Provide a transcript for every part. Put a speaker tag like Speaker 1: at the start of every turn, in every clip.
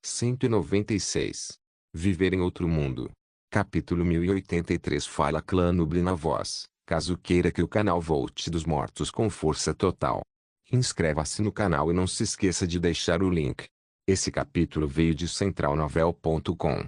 Speaker 1: 196. Viver em outro mundo. Capítulo 1083. Fala Clã Nubli na voz, caso queira que o canal volte dos mortos com força total. Inscreva-se no canal e não se esqueça de deixar o link. Esse capítulo veio de centralnovel.com.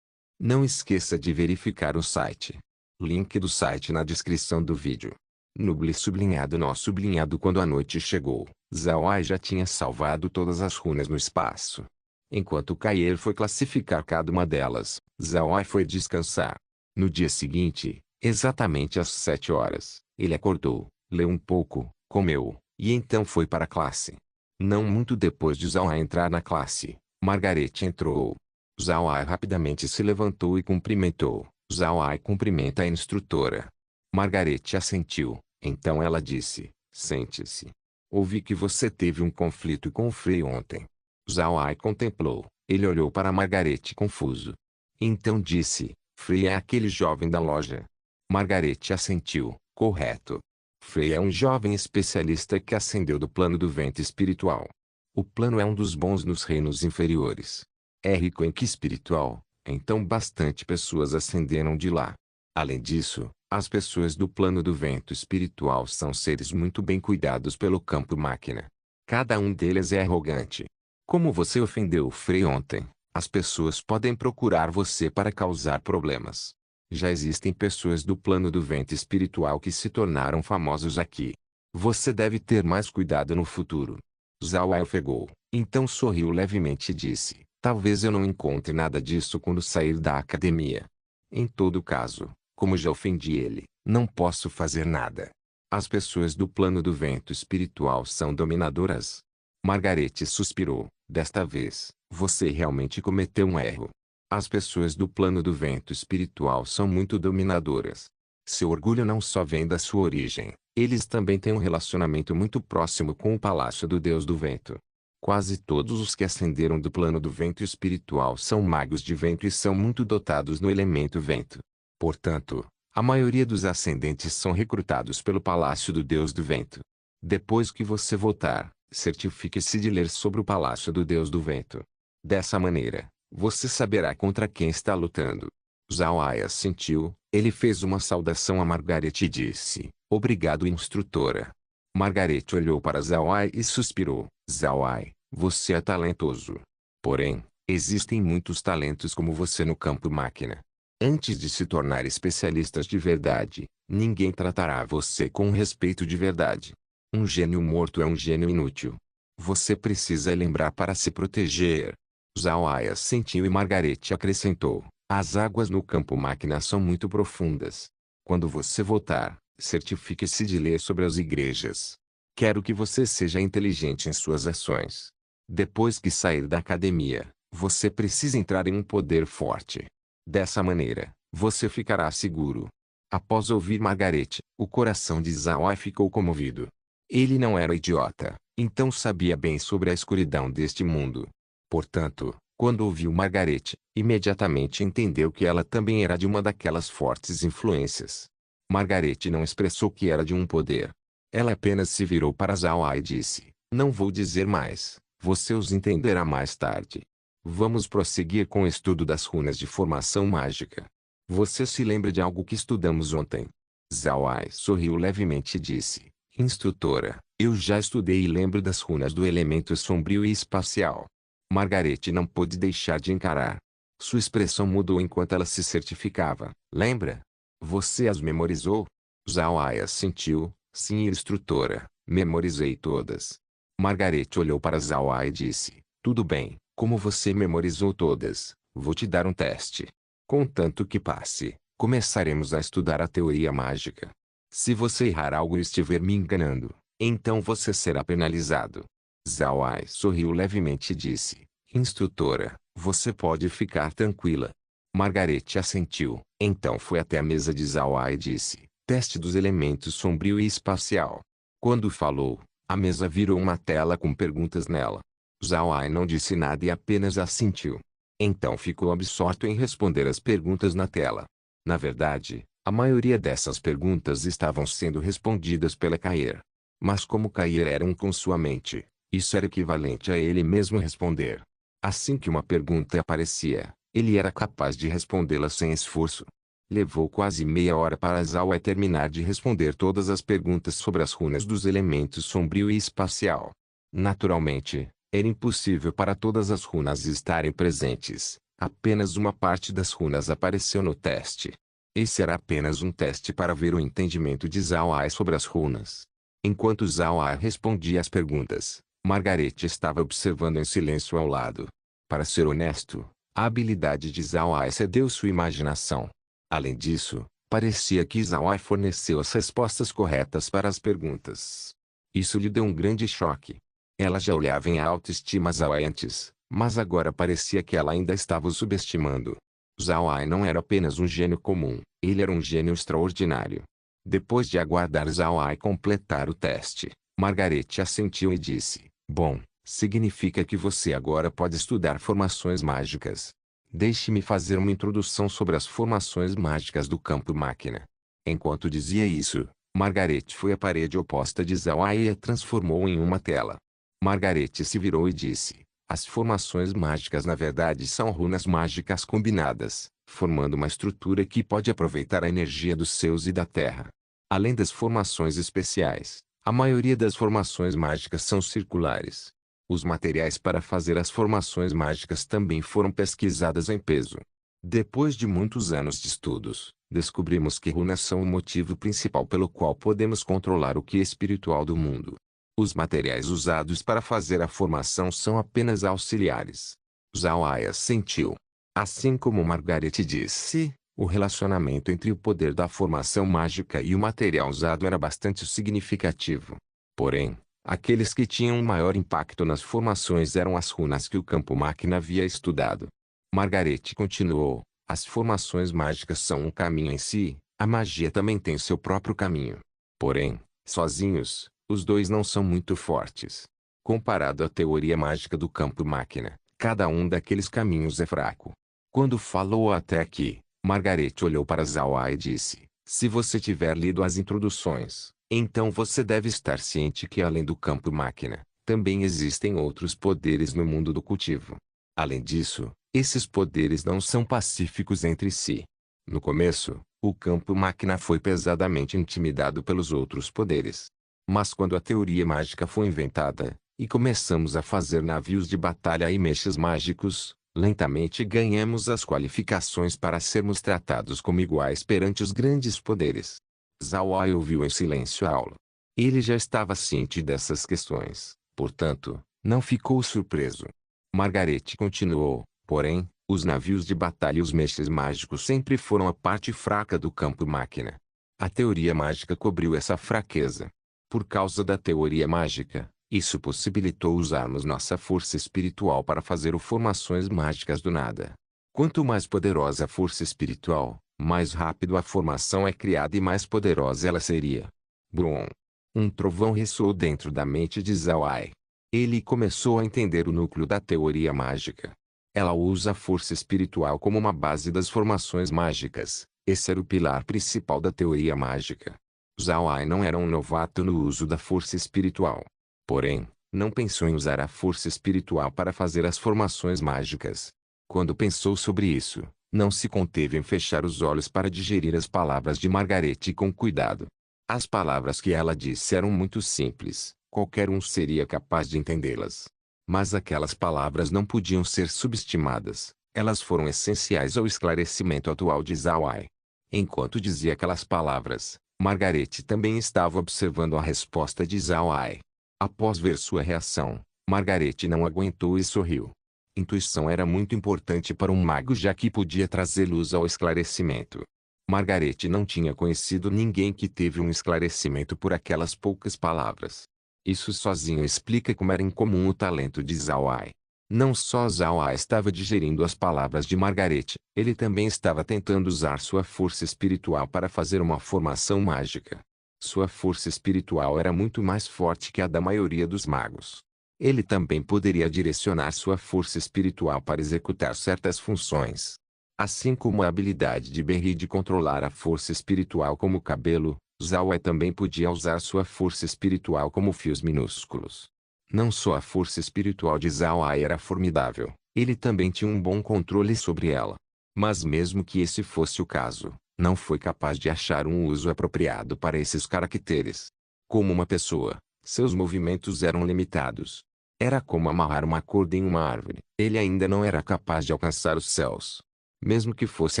Speaker 1: Não esqueça de verificar o site. Link do site na descrição do vídeo. Nubli sublinhado nó sublinhado. Quando a noite chegou, Zawai já tinha salvado todas as runas no espaço. Enquanto Kair foi classificar cada uma delas, Zawai foi descansar. No dia seguinte, exatamente às 7 horas, ele acordou, leu um pouco, comeu, e então foi para a classe. Não muito depois de Zawai entrar na classe, Margaret entrou. Zawai rapidamente se levantou e cumprimentou. Zawai cumprimenta a instrutora. Margaret assentiu. Então ela disse: sente-se. Ouvi que você teve um conflito com o Frei ontem. Zawai contemplou. Ele olhou para Margaret confuso. Então disse: Frei é aquele jovem da loja. Margaret assentiu. Correto. Frei é um jovem especialista que ascendeu do plano do vento espiritual. O plano é um dos bons nos reinos inferiores. É rico em ki espiritual, então bastante pessoas ascenderam de lá. Além disso, as pessoas do plano do vento espiritual são seres muito bem cuidados pelo campo máquina. Cada um deles é arrogante. Como você ofendeu o Frei ontem, as pessoas podem procurar você para causar problemas. Já existem pessoas do plano do vento espiritual que se tornaram famosos aqui. Você deve ter mais cuidado no futuro. Zawai ofegou, então sorriu levemente e disse: talvez eu não encontre nada disso quando sair da academia. Em todo caso, como já ofendi ele, não posso fazer nada. As pessoas do plano do vento espiritual são dominadoras. Margaret suspirou. Desta vez, você realmente cometeu um erro. As pessoas do plano do vento espiritual são muito dominadoras. Seu orgulho não só vem da sua origem, eles também têm um relacionamento muito próximo com o Palácio do Deus do Vento. Quase todos os que ascenderam do plano do vento espiritual são magos de vento e são muito dotados no elemento vento. Portanto, a maioria dos ascendentes são recrutados pelo Palácio do Deus do Vento. Depois que você voltar, certifique-se de ler sobre o Palácio do Deus do Vento. Dessa maneira, você saberá contra quem está lutando. Zawai assentiu. Ele fez uma saudação a Margaret e disse: obrigado, instrutora. Margaret olhou para Zawai e suspirou. Zawai, você é talentoso. Porém, existem muitos talentos como você no campo máquina. Antes de se tornar especialistas de verdade, ninguém tratará você com respeito de verdade. Um gênio morto é um gênio inútil. Você precisa lembrar para se proteger. Zawai assentiu e Margaret acrescentou: as águas no campo máquina são muito profundas. Quando você voltar, certifique-se de ler sobre as igrejas. Quero que você seja inteligente em suas ações. Depois que sair da academia, você precisa entrar em um poder forte. Dessa maneira, você ficará seguro. Após ouvir Margaret, o coração de Zawai ficou comovido. Ele não era idiota, então sabia bem sobre a escuridão deste mundo. Portanto, quando ouviu Margaret, imediatamente entendeu que ela também era de uma daquelas fortes influências. Margaret não expressou que era de um poder. Ela apenas se virou para Zawai e disse: não vou dizer mais, você os entenderá mais tarde. Vamos prosseguir com o estudo das runas de formação mágica. Você se lembra de algo que estudamos ontem? Zawai sorriu levemente e disse: instrutora, eu já estudei e lembro das runas do elemento sombrio e espacial. Margaret não pôde deixar de encarar. Sua expressão mudou enquanto ela se certificava. Lembra? Você as memorizou? Zawai assentiu. Sim, instrutora, memorizei todas. Margaret olhou para Zawai e disse: tudo bem, como você memorizou todas, vou te dar um teste. Contanto que passe, começaremos a estudar a teoria mágica. Se você errar algo e estiver me enganando, então você será penalizado. Zawai sorriu levemente e disse: instrutora, você pode ficar tranquila. Margaret assentiu. Então foi até a mesa de Zawai e disse: teste dos elementos sombrio e espacial. Quando falou, a mesa virou uma tela com perguntas nela. Zawai não disse nada e apenas assentiu. Então ficou absorto em responder as perguntas na tela. Na verdade, a maioria dessas perguntas estavam sendo respondidas pela Kair. Mas como Kair era um com sua mente, isso era equivalente a ele mesmo responder. Assim que uma pergunta aparecia, ele era capaz de respondê-la sem esforço. Levou quase meia hora para Zhao Ai terminar de responder todas as perguntas sobre as runas dos elementos sombrio e espacial. Naturalmente, era impossível para todas as runas estarem presentes. Apenas uma parte das runas apareceu no teste. Esse era apenas um teste para ver o entendimento de Zhao Ai sobre as runas. Enquanto Zhao Ai respondia às perguntas, Margaret estava observando em silêncio ao lado. Para ser honesto, a habilidade de Zhao Ai excedeu sua imaginação. Além disso, parecia que Zhao Ai forneceu as respostas corretas para as perguntas. Isso lhe deu um grande choque. Ela já olhava em autoestima Zhao Ai antes, mas agora parecia que ela ainda estava o subestimando. Zhao Ai não era apenas um gênio comum, ele era um gênio extraordinário. Depois de aguardar Zhao Ai completar o teste, Margaret assentiu e disse: "Bom, significa que você agora pode estudar formações mágicas. Deixe-me fazer uma introdução sobre as formações mágicas do campo máquina." Enquanto dizia isso, Margaret foi à parede oposta de Zhao Ai e a transformou em uma tela. Margaret se virou e disse: "As formações mágicas na verdade são runas mágicas combinadas, formando uma estrutura que pode aproveitar a energia dos céus e da terra. Além das formações especiais, a maioria das formações mágicas são circulares. Os materiais para fazer as formações mágicas também foram pesquisadas em peso. Depois de muitos anos de estudos, descobrimos que runas são o motivo principal pelo qual podemos controlar o que é espiritual do mundo. Os materiais usados para fazer a formação são apenas auxiliares." Zhao Ai assentiu. Assim como Margaret disse, o relacionamento entre o poder da formação mágica e o material usado era bastante significativo. Porém, aqueles que tinham um maior impacto nas formações eram as runas que o campo máquina havia estudado. Margaret continuou: "As formações mágicas são um caminho em si, a magia também tem seu próprio caminho. Porém, sozinhos, os dois não são muito fortes. Comparado à teoria mágica do campo máquina, cada um daqueles caminhos é fraco." Quando falou até aqui, Margaret olhou para Zhao Ai e disse: "Se você tiver lido as introduções, então você deve estar ciente que além do campo máquina, também existem outros poderes no mundo do cultivo. Além disso, esses poderes não são pacíficos entre si. No começo, o campo máquina foi pesadamente intimidado pelos outros poderes. Mas quando a teoria mágica foi inventada, e começamos a fazer navios de batalha e mechas mágicos, lentamente ganhamos as qualificações para sermos tratados como iguais perante os grandes poderes." Zhao Ai ouviu em silêncio a aula. Ele já estava ciente dessas questões, portanto, não ficou surpreso. Margaret continuou: "Porém, os navios de batalha e os mechas mágicos sempre foram a parte fraca do campo máquina. A teoria mágica cobriu essa fraqueza. Por causa da teoria mágica, isso possibilitou usarmos nossa força espiritual para fazer formações mágicas do nada. Quanto mais poderosa a força espiritual, mais rápido a formação é criada e mais poderosa ela seria." Brum! Um trovão ressoou dentro da mente de Zhao Ai. Ele começou a entender o núcleo da teoria mágica. Ela usa a força espiritual como uma base das formações mágicas. Esse era o pilar principal da teoria mágica. Zhao Ai não era um novato no uso da força espiritual. Porém, não pensou em usar a força espiritual para fazer as formações mágicas. Quando pensou sobre isso, não se conteve em fechar os olhos para digerir as palavras de Margaret com cuidado. As palavras que ela disse eram muito simples, qualquer um seria capaz de entendê-las. Mas aquelas palavras não podiam ser subestimadas, elas foram essenciais ao esclarecimento atual de Zhao Ai. Enquanto dizia aquelas palavras, Margaret também estava observando a resposta de Zhao Ai. Após ver sua reação, Margaret não aguentou e sorriu. Intuição era muito importante para um mago já que podia trazer luz ao esclarecimento. Margaret não tinha conhecido ninguém que teve um esclarecimento por aquelas poucas palavras. Isso sozinho explica como era incomum o talento de Zhao Ai. Não só Zhao Ai estava digerindo as palavras de Margaret, ele também estava tentando usar sua força espiritual para fazer uma formação mágica. Sua força espiritual era muito mais forte que a da maioria dos magos. Ele também poderia direcionar sua força espiritual para executar certas funções. Assim como a habilidade de Benri de controlar a força espiritual como o cabelo, Zhao Ai também podia usar sua força espiritual como fios minúsculos. Não só a força espiritual de Zhao Ai era formidável, Ele também tinha um bom controle sobre ela. Mas mesmo que esse fosse o caso, não foi capaz de achar um uso apropriado para esses caracteres. Como uma pessoa, seus movimentos eram limitados. Era como amarrar uma corda em uma árvore. Ele ainda não era capaz de alcançar os céus. Mesmo que fosse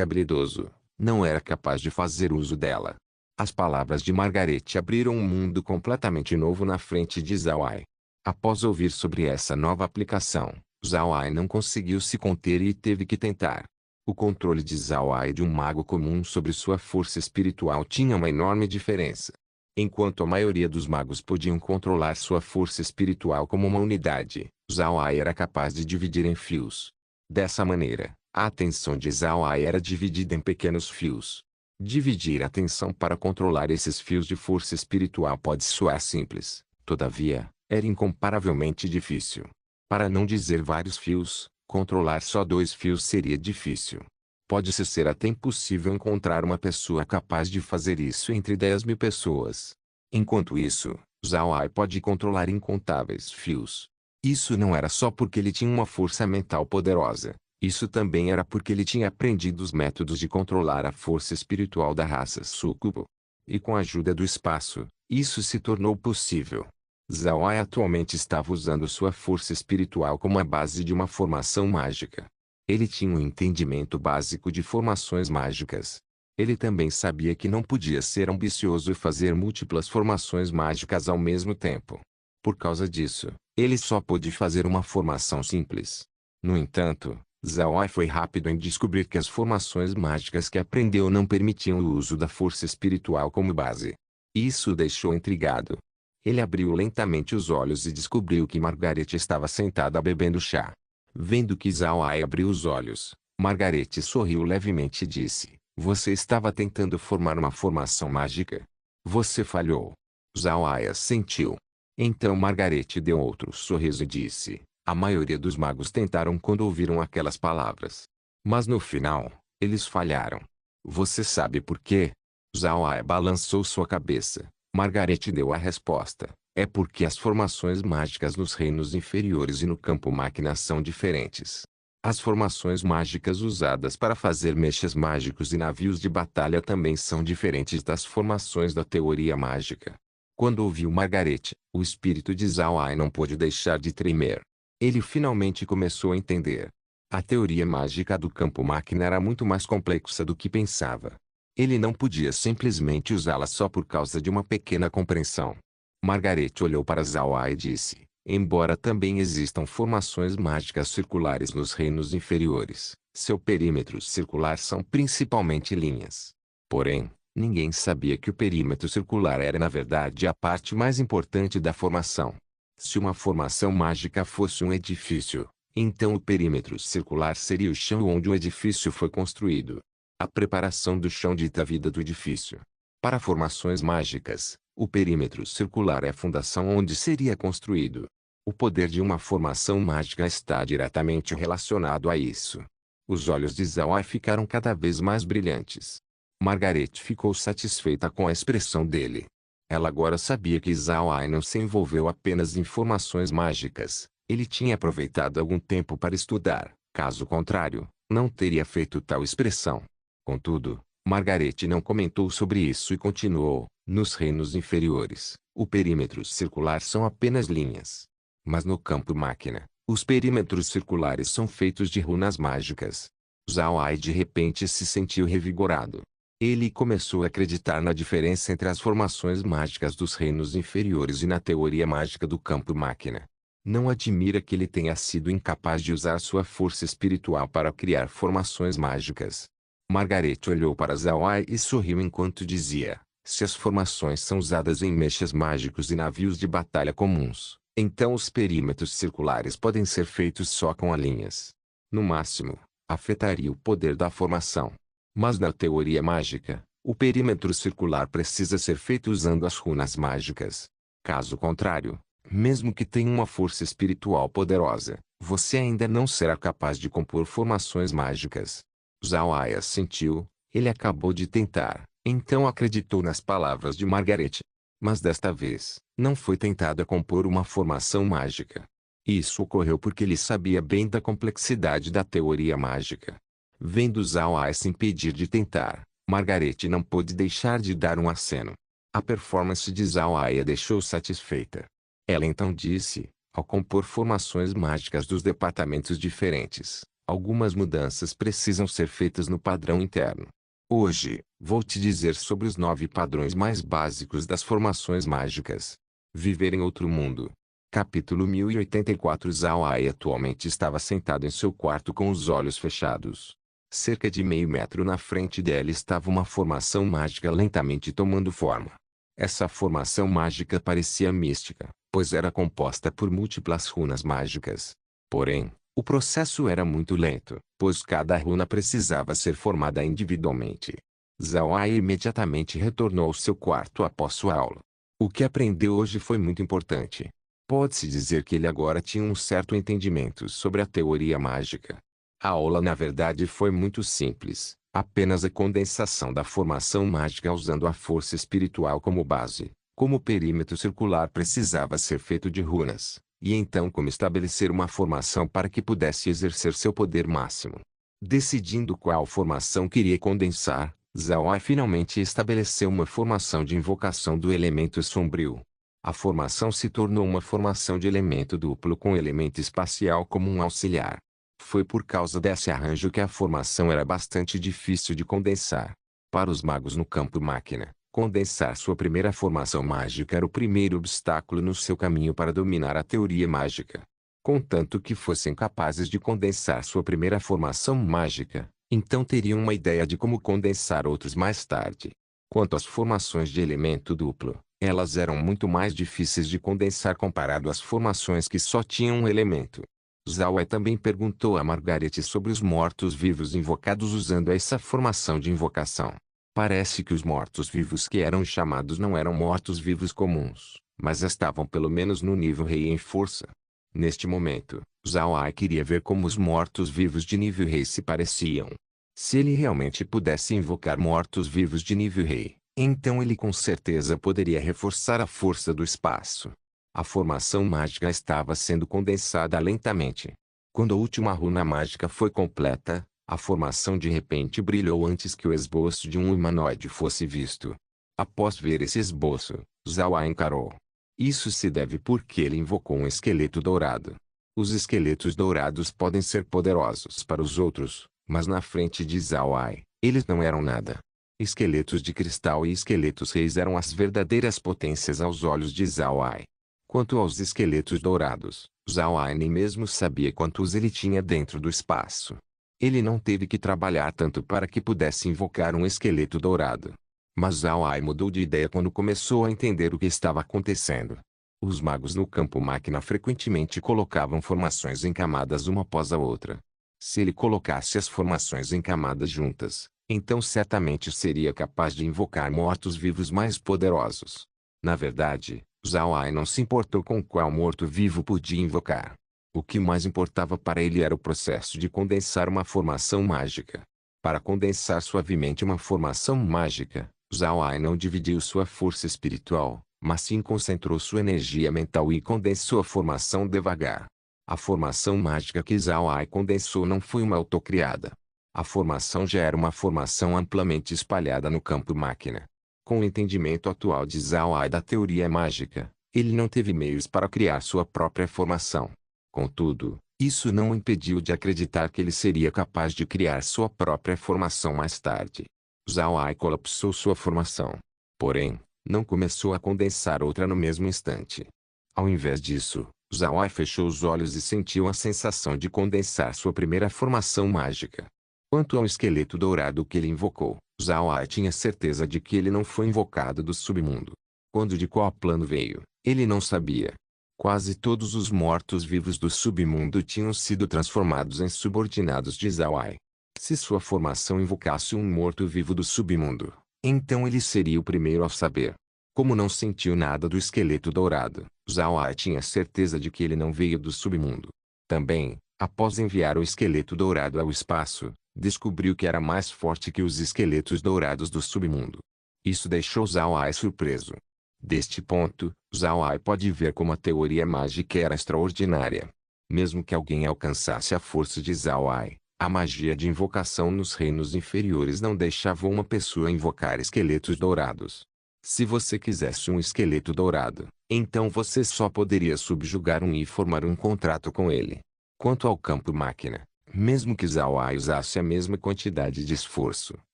Speaker 1: habilidoso, não era capaz de fazer uso dela. As palavras de Margaret abriram um mundo completamente novo na frente de Zhao Ai. Após ouvir sobre essa nova aplicação, Zhao Ai não conseguiu se conter e teve que tentar. O controle de Zhao Ai de um mago comum sobre sua força espiritual tinha uma enorme diferença. Enquanto a maioria dos magos podiam controlar sua força espiritual como uma unidade, Zhao Ai era capaz de dividir em fios. Dessa maneira, a atenção de Zhao Ai era dividida em pequenos fios. Dividir a atenção para controlar esses fios de força espiritual pode soar simples, todavia, era incomparavelmente difícil. Para não dizer vários fios, controlar só 2 fios seria difícil. Pode-se ser até impossível encontrar uma pessoa capaz de fazer isso entre 10.000 pessoas. Enquanto isso, Zhao Ai pode controlar incontáveis fios. Isso não era só porque ele tinha uma força mental poderosa. Isso também era porque ele tinha aprendido os métodos de controlar a força espiritual da raça Sucubo. E com a ajuda do espaço, isso se tornou possível. Zhao Ai atualmente estava usando sua força espiritual como a base de uma formação mágica. Ele tinha um entendimento básico de formações mágicas. Ele também sabia que não podia ser ambicioso e fazer múltiplas formações mágicas ao mesmo tempo. Por causa disso, ele só pôde fazer uma formação simples. No entanto, Zhao Ai foi rápido em descobrir que as formações mágicas que aprendeu não permitiam o uso da força espiritual como base. Isso o deixou intrigado. Ele abriu lentamente os olhos e descobriu que Margaret estava sentada bebendo chá. Vendo que Zhao Ai abriu os olhos, Margaret sorriu levemente e disse: "Você estava tentando formar uma formação mágica? Você falhou." Zhao Ai assentiu. Então Margaret deu outro sorriso e disse: "A maioria dos magos tentaram quando ouviram aquelas palavras. Mas no final, eles falharam. Você sabe por quê?" Zhao Ai balançou sua cabeça. Margaret deu a resposta: "É porque as formações mágicas nos reinos inferiores e no campo máquina são diferentes. As formações mágicas usadas para fazer mechas mágicos e navios de batalha também são diferentes das formações da teoria mágica." Quando ouviu Margaret, o espírito de Zhao Ai não pôde deixar de tremer. Ele finalmente começou a entender. A teoria mágica do campo máquina era muito mais complexa do que pensava. Ele não podia simplesmente usá-la só por causa de uma pequena compreensão. Margaret olhou para Zhao Ai e disse: "Embora também existam formações mágicas circulares nos reinos inferiores, seu perímetro circular são principalmente linhas. Porém, ninguém sabia que o perímetro circular era na verdade a parte mais importante da formação. Se uma formação mágica fosse um edifício, então o perímetro circular seria o chão onde o edifício foi construído. A preparação do chão dita a vida do edifício. Para formações mágicas, o perímetro circular é a fundação onde seria construído. O poder de uma formação mágica está diretamente relacionado a isso." Os olhos de Zhao Ai ficaram cada vez mais brilhantes. Margaret ficou satisfeita com a expressão dele. Ela agora sabia que Zhao Ai não se envolveu apenas em formações mágicas. Ele tinha aproveitado algum tempo para estudar. Caso contrário, não teria feito tal expressão. Contudo, Margaret não comentou sobre isso e continuou: "Nos reinos inferiores, o perímetro circular são apenas linhas. Mas no campo máquina, os perímetros circulares são feitos de runas mágicas." Zhao Ai de repente se sentiu revigorado. Ele começou a acreditar na diferença entre as formações mágicas dos reinos inferiores e na teoria mágica do campo máquina. Não admira que ele tenha sido incapaz de usar sua força espiritual para criar formações mágicas. Margaret olhou para Zhao Ai e sorriu enquanto dizia: "Se as formações são usadas em mechas mágicos e navios de batalha comuns, então os perímetros circulares podem ser feitos só com linhas. No máximo, afetaria o poder da formação. Mas na teoria mágica, o perímetro circular precisa ser feito usando as runas mágicas. Caso contrário, mesmo que tenha uma força espiritual poderosa, você ainda não será capaz de compor formações mágicas." Zhao Ai assentiu. Ele acabou de tentar, então acreditou nas palavras de Margaret. Mas desta vez, não foi tentado a compor uma formação mágica. Isso ocorreu porque ele sabia bem da complexidade da teoria mágica. Vendo Zhao Ai se impedir de tentar, Margaret não pôde deixar de dar um aceno. A performance de Zhao Ai a deixou satisfeita. Ela então disse, ao compor formações mágicas dos departamentos diferentes, algumas mudanças precisam ser feitas no padrão interno. Hoje, vou te dizer sobre os 9 padrões mais básicos das formações mágicas. Viver em outro mundo. Capítulo 1084. Zhao Ai atualmente estava sentado em seu quarto com os olhos fechados. Cerca de meio metro na frente dela estava uma formação mágica lentamente tomando forma. Essa formação mágica parecia mística, pois era composta por múltiplas runas mágicas. Porém, o processo era muito lento, pois cada runa precisava ser formada individualmente. Zhao Ai imediatamente retornou ao seu quarto após sua aula. O que aprendeu hoje foi muito importante. Pode-se dizer que ele agora tinha um certo entendimento sobre a teoria mágica. A aula na verdade foi muito simples, apenas a condensação da formação mágica usando a força espiritual como base. Como o perímetro circular precisava ser feito de runas, e então como estabelecer uma formação para que pudesse exercer seu poder máximo. Decidindo qual formação queria condensar, Zhao Ai finalmente estabeleceu uma formação de invocação do elemento sombrio. A formação se tornou uma formação de elemento duplo com elemento espacial como um auxiliar. Foi por causa desse arranjo que a formação era bastante difícil de condensar. Para os magos no campo máquina, condensar sua primeira formação mágica era o primeiro obstáculo no seu caminho para dominar a teoria mágica. Contanto que fossem capazes de condensar sua primeira formação mágica, então teriam uma ideia de como condensar outros mais tarde. Quanto às formações de elemento duplo, elas eram muito mais difíceis de condensar comparado às formações que só tinham um elemento. Zhao Ai também perguntou a Margaret sobre os mortos-vivos invocados usando essa formação de invocação. Parece que os mortos-vivos que eram chamados não eram mortos-vivos comuns, mas estavam pelo menos no nível rei em força. Neste momento, Zhao Ai queria ver como os mortos-vivos de nível rei se pareciam. Se ele realmente pudesse invocar mortos-vivos de nível rei, então ele com certeza poderia reforçar a força do espaço. A formação mágica estava sendo condensada lentamente. Quando a última runa mágica foi completa, a formação de repente brilhou antes que o esboço de um humanoide fosse visto. Após ver esse esboço, Zhao Ai encarou. Isso se deve porque ele invocou um esqueleto dourado. Os esqueletos dourados podem ser poderosos para os outros, mas na frente de Zhao Ai, eles não eram nada. Esqueletos de cristal e esqueletos reis eram as verdadeiras potências aos olhos de Zhao Ai. Quanto aos esqueletos dourados, Zhao Ai nem mesmo sabia quantos ele tinha dentro do espaço. Ele não teve que trabalhar tanto para que pudesse invocar um esqueleto dourado. Mas Zhao Ai mudou de ideia quando começou a entender o que estava acontecendo. Os magos no campo máquina frequentemente colocavam formações em camadas uma após a outra. Se ele colocasse as formações em camadas juntas, então certamente seria capaz de invocar mortos-vivos mais poderosos. Na verdade, Zhao Ai não se importou com qual morto-vivo podia invocar. O que mais importava para ele era o processo de condensar uma formação mágica. Para condensar suavemente uma formação mágica, Zhao Ai não dividiu sua força espiritual, mas sim concentrou sua energia mental e condensou a formação devagar. A formação mágica que Zhao Ai condensou não foi uma autocriada. A formação já era uma formação amplamente espalhada no campo máquina. Com o entendimento atual de Zhao Ai da teoria mágica, ele não teve meios para criar sua própria formação. Contudo, isso não o impediu de acreditar que ele seria capaz de criar sua própria formação mais tarde. Zhao Ai colapsou sua formação. Porém, não começou a condensar outra no mesmo instante. Ao invés disso, Zhao Ai fechou os olhos e sentiu a sensação de condensar sua primeira formação mágica. Quanto ao esqueleto dourado que ele invocou, Zhao Ai tinha certeza de que ele não foi invocado do submundo. Quando de qual plano veio, ele não sabia. Quase todos os mortos-vivos do submundo tinham sido transformados em subordinados de Zhao Ai. Se sua formação invocasse um morto-vivo do submundo, então ele seria o primeiro a saber. Como não sentiu nada do esqueleto dourado, Zhao Ai tinha certeza de que ele não veio do submundo. Também, após enviar o esqueleto dourado ao espaço, descobriu que era mais forte que os esqueletos dourados do submundo. Isso deixou Zhao Ai surpreso. Deste ponto, Zhao Ai pode ver como a teoria mágica era extraordinária. Mesmo que alguém alcançasse a força de Zhao Ai, a magia de invocação nos reinos inferiores não deixava uma pessoa invocar esqueletos dourados. Se você quisesse um esqueleto dourado, então você só poderia subjugar um e formar um contrato com ele. Quanto ao campo máquina, mesmo que Zhao Ai usasse a mesma quantidade de esforço,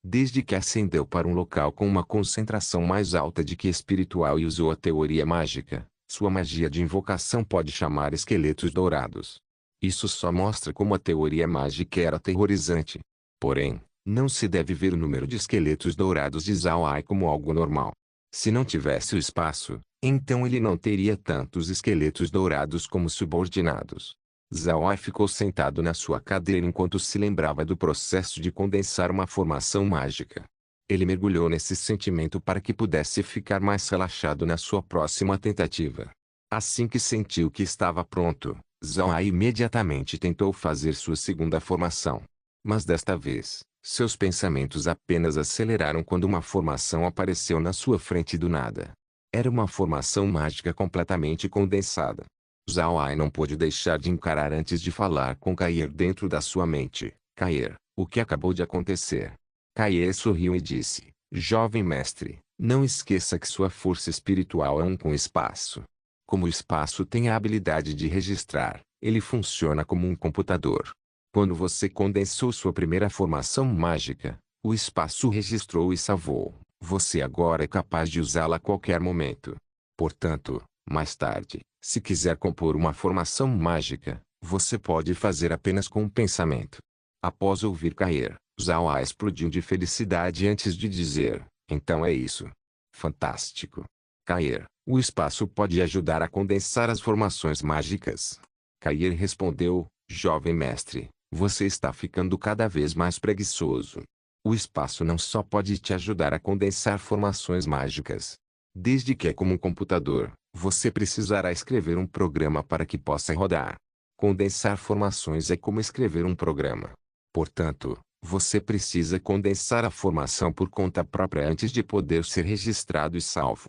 Speaker 1: desde que ascendeu para um local com uma concentração mais alta de que espiritual e usou a teoria mágica, sua magia de invocação pode chamar esqueletos dourados. Isso só mostra como a teoria mágica era aterrorizante. Porém, não se deve ver o número de esqueletos dourados de Zhao Ai como algo normal. Se não tivesse o espaço, então ele não teria tantos esqueletos dourados como subordinados. Zhao Ai ficou sentado na sua cadeira enquanto se lembrava do processo de condensar uma formação mágica. Ele mergulhou nesse sentimento para que pudesse ficar mais relaxado na sua próxima tentativa. Assim que sentiu que estava pronto, Zhao Ai imediatamente tentou fazer sua segunda formação. Mas desta vez, seus pensamentos apenas aceleraram quando uma formação apareceu na sua frente do nada. Era uma formação mágica completamente condensada. Zhao Ai não pôde deixar de encarar antes de falar com Kair dentro da sua mente. Kair, o que acabou de acontecer? Kair sorriu e disse, jovem mestre, não esqueça que sua força espiritual é um com o espaço. Como o espaço tem a habilidade de registrar, ele funciona como um computador. Quando você condensou sua primeira formação mágica, o espaço registrou e salvou. Você agora é capaz de usá-la a qualquer momento. Portanto, mais tarde, se quiser compor uma formação mágica, você pode fazer apenas com um pensamento. Após ouvir Kair, Zhao Ai explodiu de felicidade antes de dizer, então é isso. Fantástico. Kair, o espaço pode ajudar a condensar as formações mágicas. Kair respondeu, jovem mestre, você está ficando cada vez mais preguiçoso. O espaço não só pode te ajudar a condensar formações mágicas. Desde que é como um computador, você precisará escrever um programa para que possa rodar. Condensar formações é como escrever um programa. Portanto, você precisa condensar a formação por conta própria antes de poder ser registrado e salvo.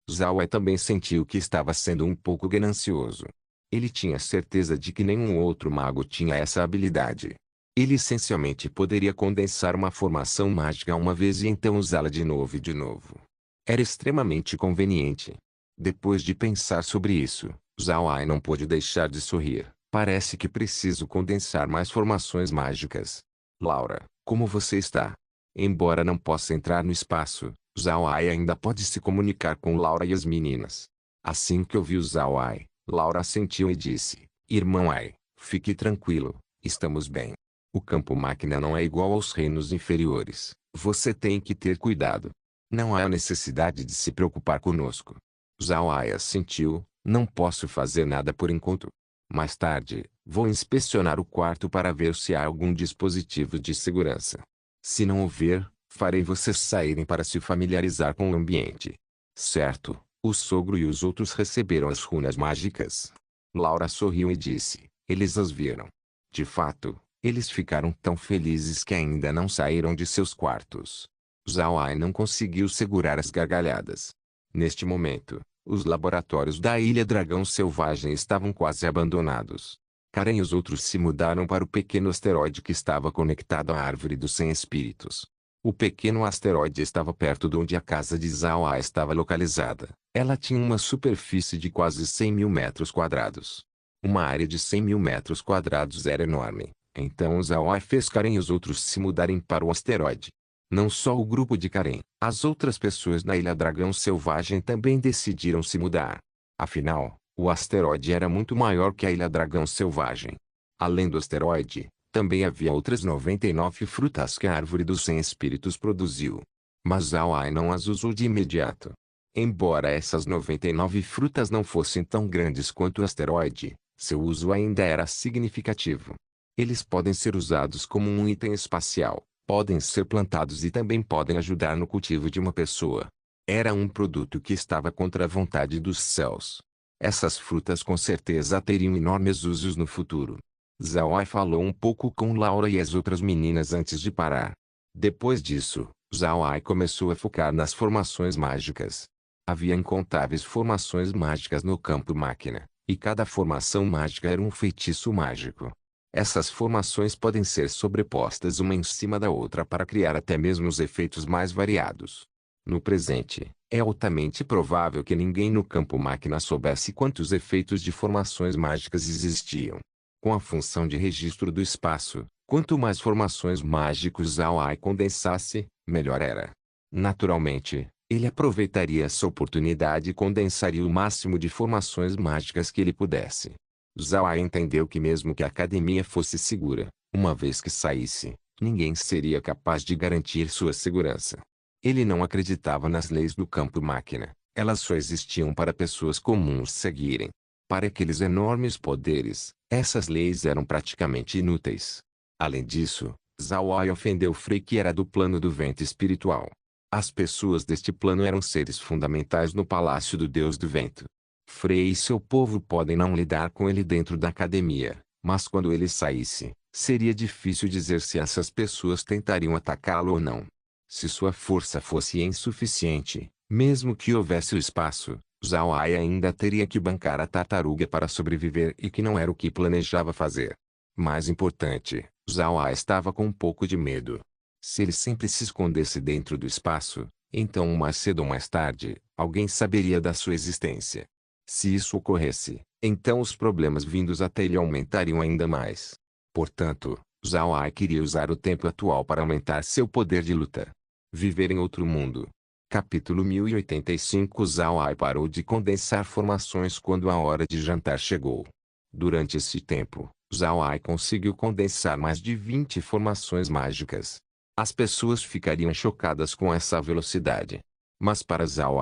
Speaker 1: Zhao Ai também sentiu que estava sendo um pouco ganancioso. Ele tinha certeza de que nenhum outro mago tinha essa habilidade. Ele essencialmente poderia condensar uma formação mágica uma vez e então usá-la de novo e de novo. Era extremamente conveniente. Depois de pensar sobre isso, Zhao Ai não pôde deixar de sorrir. Parece que preciso condensar mais formações mágicas. Laura, como você está? Embora não possa entrar no espaço, Zhao Ai ainda pode se comunicar com Laura e as meninas. Assim que ouviu Zhao Ai, Laura assentiu e disse, irmão Ai, fique tranquilo, estamos bem. O campo máquina não é igual aos reinos inferiores, você tem que ter cuidado. Não há necessidade de se preocupar conosco. Zhao Ai assentiu, não posso fazer nada por enquanto. Mais tarde, vou inspecionar o quarto para ver se há algum dispositivo de segurança. Se não houver, farei vocês saírem para se familiarizar com o ambiente. Certo, o sogro e os outros receberam as runas mágicas. Laura sorriu e disse, eles as viram. De fato, eles ficaram tão felizes que ainda não saíram de seus quartos. Zhao Ai não conseguiu segurar as gargalhadas. Neste momento, os laboratórios da Ilha Dragão Selvagem estavam quase abandonados. Karen e os outros se mudaram para o pequeno asteroide que estava conectado à Árvore dos 100 Espíritos. O pequeno asteroide estava perto de onde a casa de Zhao Ai estava localizada. Ela tinha uma superfície de quase 100 mil metros quadrados. Uma área de 100 mil metros quadrados era enorme. Então Zhao Ai fez Karen e os outros se mudarem para o asteroide. Não só o grupo de Karen, as outras pessoas na Ilha Dragão Selvagem também decidiram se mudar. Afinal, o asteroide era muito maior que a Ilha Dragão Selvagem. Além do asteroide, também havia outras 99 frutas que a Árvore dos 100 Espíritos produziu. Mas Zhao Ai não as usou de imediato. Embora essas 99 frutas não fossem tão grandes quanto o asteroide, seu uso ainda era significativo. Eles podem ser usados como um item espacial. Podem ser plantados e também podem ajudar no cultivo de uma pessoa. Era um produto que estava contra a vontade dos céus. Essas frutas com certeza teriam enormes usos no futuro. Zhao Ai falou um pouco com Laura e as outras meninas antes de parar. Depois disso, Zhao Ai começou a focar nas formações mágicas. Havia incontáveis formações mágicas no campo máquina, E cada formação mágica era um feitiço mágico. Essas formações podem ser sobrepostas uma em cima da outra para criar até mesmo os efeitos mais variados. No presente, é altamente provável que ninguém no campo máquina soubesse quantos efeitos de formações mágicas existiam. Com a função de registro do espaço, quanto mais formações mágicas Zhao condensasse, melhor era. Naturalmente, ele aproveitaria essa oportunidade e condensaria o máximo de formações mágicas que ele pudesse. Zhao entendeu que mesmo que a academia fosse segura, uma vez que saísse, ninguém seria capaz de garantir sua segurança. Ele não acreditava nas leis do campo máquina, elas só existiam para pessoas comuns seguirem. Para aqueles enormes poderes, essas leis eram praticamente inúteis. Além disso, Zhao ofendeu Frei que era do plano do vento espiritual. As pessoas deste plano eram seres fundamentais no palácio do Deus do Vento. Frei e seu povo podem não lidar com ele dentro da academia, mas quando ele saísse, seria difícil dizer se essas pessoas tentariam atacá-lo ou não. Se sua força fosse insuficiente, mesmo que houvesse o espaço, Zhao ainda teria que bancar a tartaruga para sobreviver e que não era o que planejava fazer. Mais importante, Zhao estava com um pouco de medo. Se ele sempre se escondesse dentro do espaço, então mais cedo ou mais tarde, alguém saberia da sua existência. Se isso ocorresse, então os problemas vindos até ele aumentariam ainda mais. Portanto, Zhao queria usar o tempo atual para aumentar seu poder de luta. Viver em outro mundo. Capítulo 1085 Zhao parou de condensar formações quando a hora de jantar chegou. Durante esse tempo, Zhao conseguiu condensar mais de 20 formações mágicas. As pessoas ficariam chocadas com essa velocidade. Mas para Zhao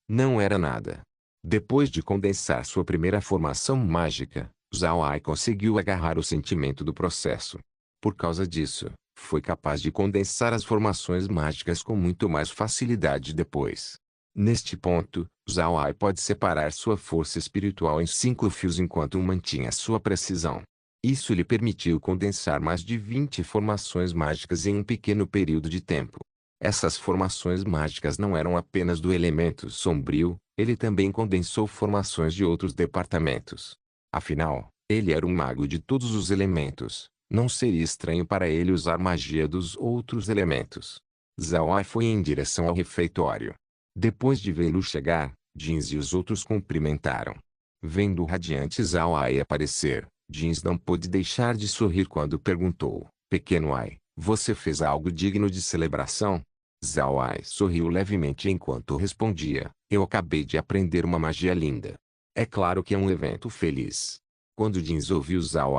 Speaker 1: não era nada. Depois de condensar sua primeira formação mágica, Zhao conseguiu agarrar o sentimento do processo. Por causa disso, foi capaz de condensar as formações mágicas com muito mais facilidade depois. Neste ponto, Zhao pode separar sua força espiritual em 5 fios enquanto mantinha sua precisão. Isso lhe permitiu condensar mais de 20 formações mágicas em um pequeno período de tempo. Essas formações mágicas não eram apenas do elemento sombrio, ele também condensou formações de outros departamentos. Afinal, ele era um mago de todos os elementos, não seria estranho para ele usar magia dos outros elementos. Zhao foi em direção ao refeitório. Depois de vê-lo chegar, Jins e os outros cumprimentaram. Vendo o radiante Zhao aparecer, Jins não pôde deixar de sorrir quando perguntou: Pequeno você fez algo digno de celebração? Zhao sorriu levemente enquanto respondia: Eu acabei de aprender uma magia linda. É claro que é um evento feliz. Quando Jins ouviu Zhao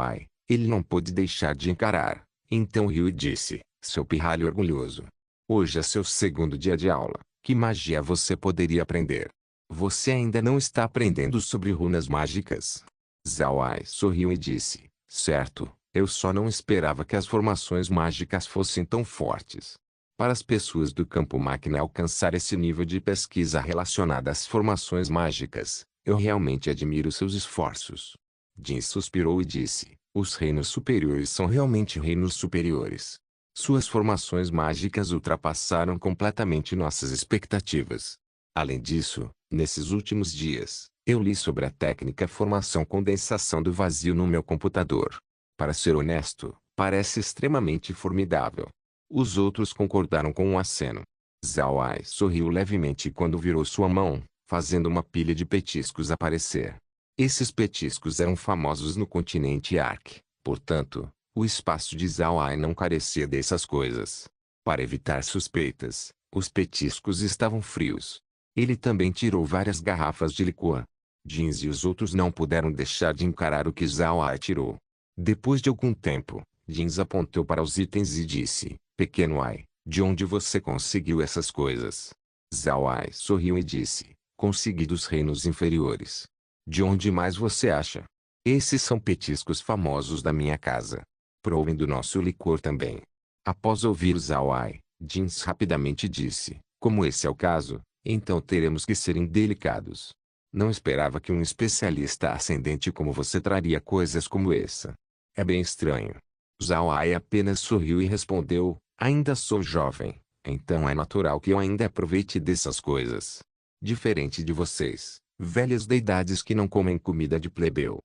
Speaker 1: ele não pôde deixar de encarar. Então riu e disse: Seu pirralho orgulhoso. Hoje é seu segundo dia de aula. Que magia você poderia aprender? Você ainda não está aprendendo sobre runas mágicas? Zhao sorriu e disse: Certo, eu só não esperava que as formações mágicas fossem tão fortes. Para as pessoas do campo máquina alcançar esse nível de pesquisa relacionada às formações mágicas, eu realmente admiro seus esforços. Jin suspirou e disse: Os reinos superiores são realmente reinos superiores. Suas formações mágicas ultrapassaram completamente nossas expectativas. Além disso, nesses últimos dias, eu li sobre a técnica formação-condensação do vazio no meu computador. Para ser honesto, parece extremamente formidável. Os outros concordaram com um aceno. Zhao sorriu levemente quando virou sua mão, fazendo uma pilha de petiscos aparecer. Esses petiscos eram famosos no continente Ark, portanto, o espaço de Zhao não carecia dessas coisas. Para evitar suspeitas, os petiscos estavam frios. Ele também tirou várias garrafas de licor. Jins e os outros não puderam deixar de encarar o que Zhao tirou. Depois de algum tempo, Jins apontou para os itens e disse: Pequeno de onde você conseguiu essas coisas? Zhao sorriu e disse: Consegui dos reinos inferiores. De onde mais você acha? Esses são petiscos famosos da minha casa. Provem do nosso licor também. Após ouvir Zhao Jins rapidamente disse: Como esse é o caso, então teremos que ser indelicados. Não esperava que um especialista ascendente como você traria coisas como essa. É bem estranho. Zhao apenas sorriu e respondeu: Ainda sou jovem, então é natural que eu ainda aproveite dessas coisas. Diferente de vocês, Velhas deidades que não comem comida de plebeu.